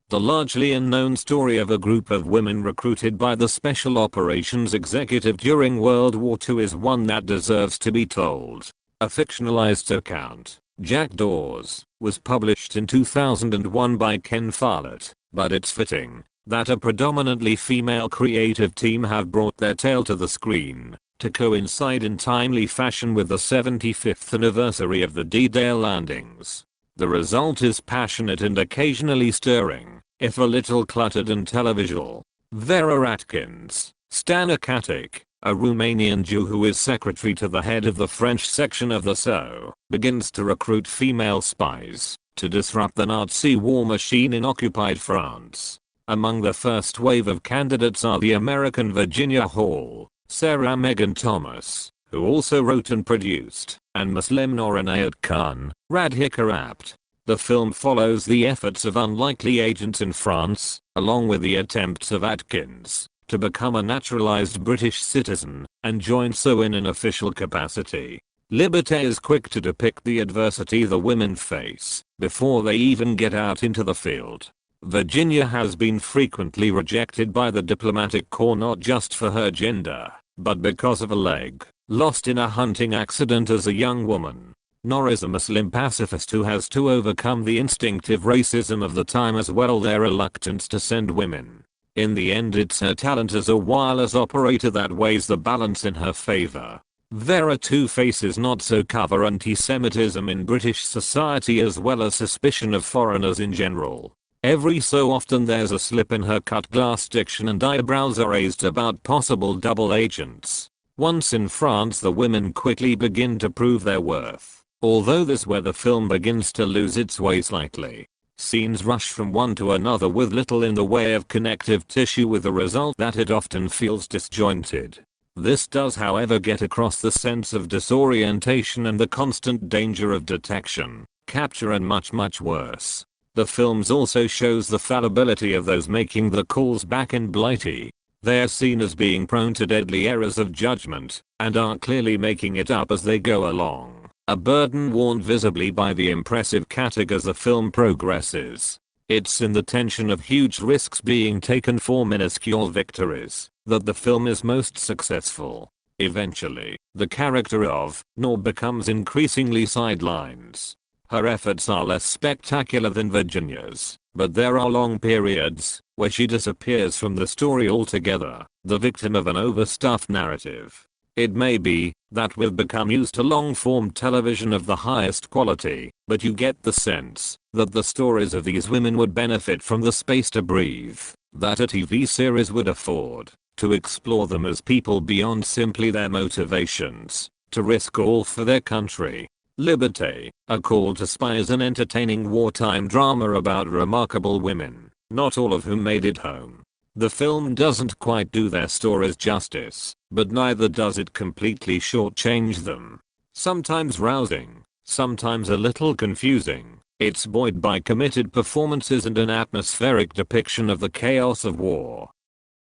the largely unknown story of a group of women recruited by the Special Operations Executive during World War II is one that deserves to be told. A fictionalized account, Jackdaws, was published in 2001 by Ken Follett, but it's fitting that a predominantly female creative team have brought their tale to the screen to coincide in timely fashion with the 75th anniversary of the D-Day landings. The result is passionate and occasionally stirring, if a little cluttered and televisual. Vera Atkins, Stana Katic, a Romanian Jew who is secretary to the head of the French section of the SO, begins to recruit female spies to disrupt the Nazi war machine in occupied France. Among the first wave of candidates are the American Virginia Hall, Sarah Megan Thomas, who also wrote and produced, and Muslim Noor Inayat Khan, Radhika Apte. The film follows the efforts of unlikely agents in France, along with the attempts of Atkins to become a naturalized British citizen and join SO in an official capacity. Liberté is quick to depict the adversity the women face before they even get out into the field. Virginia has been frequently rejected by the diplomatic corps not just for her gender, but because of a leg lost in a hunting accident as a young woman. Noor is a Muslim pacifist who has to overcome the instinctive racism of the time as well their reluctance to send women. In the end it's her talent as a wireless operator that weighs the balance in her favor. Vera too faces not so covert anti-Semitism in British society as well as suspicion of foreigners in general. Every so often there's a slip in her cut glass diction and eyebrows are raised about possible double agents. Once in France the women quickly begin to prove their worth, although this is where the film begins to lose its way slightly. Scenes rush from one to another with little in the way of connective tissue with the result that it often feels disjointed. This does however get across the sense of disorientation and the constant danger of detection, capture and much worse. The film also shows the fallibility of those making the calls back in Blighty. They are seen as being prone to deadly errors of judgment, and are clearly making it up as they go along. A burden worn visibly by the impressive Katic as the film progresses. It's in the tension of huge risks being taken for minuscule victories that the film is most successful. Eventually, the character of Noor becomes increasingly sidelines. Her efforts are less spectacular than Virginia's, but there are long periods where she disappears from the story altogether, the victim of an overstuffed narrative. It may be that we've become used to long-form television of the highest quality, but you get the sense that the stories of these women would benefit from the space to breathe that a TV series would afford, to explore them as people beyond simply their motivations, to risk all for their country. Liberté, A Call to Spy is an entertaining wartime drama about remarkable women, not all of whom made it home. The film doesn't quite do their stories justice, but neither does it completely shortchange them. Sometimes rousing, sometimes a little confusing, it's buoyed by committed performances and an atmospheric depiction of the chaos of war.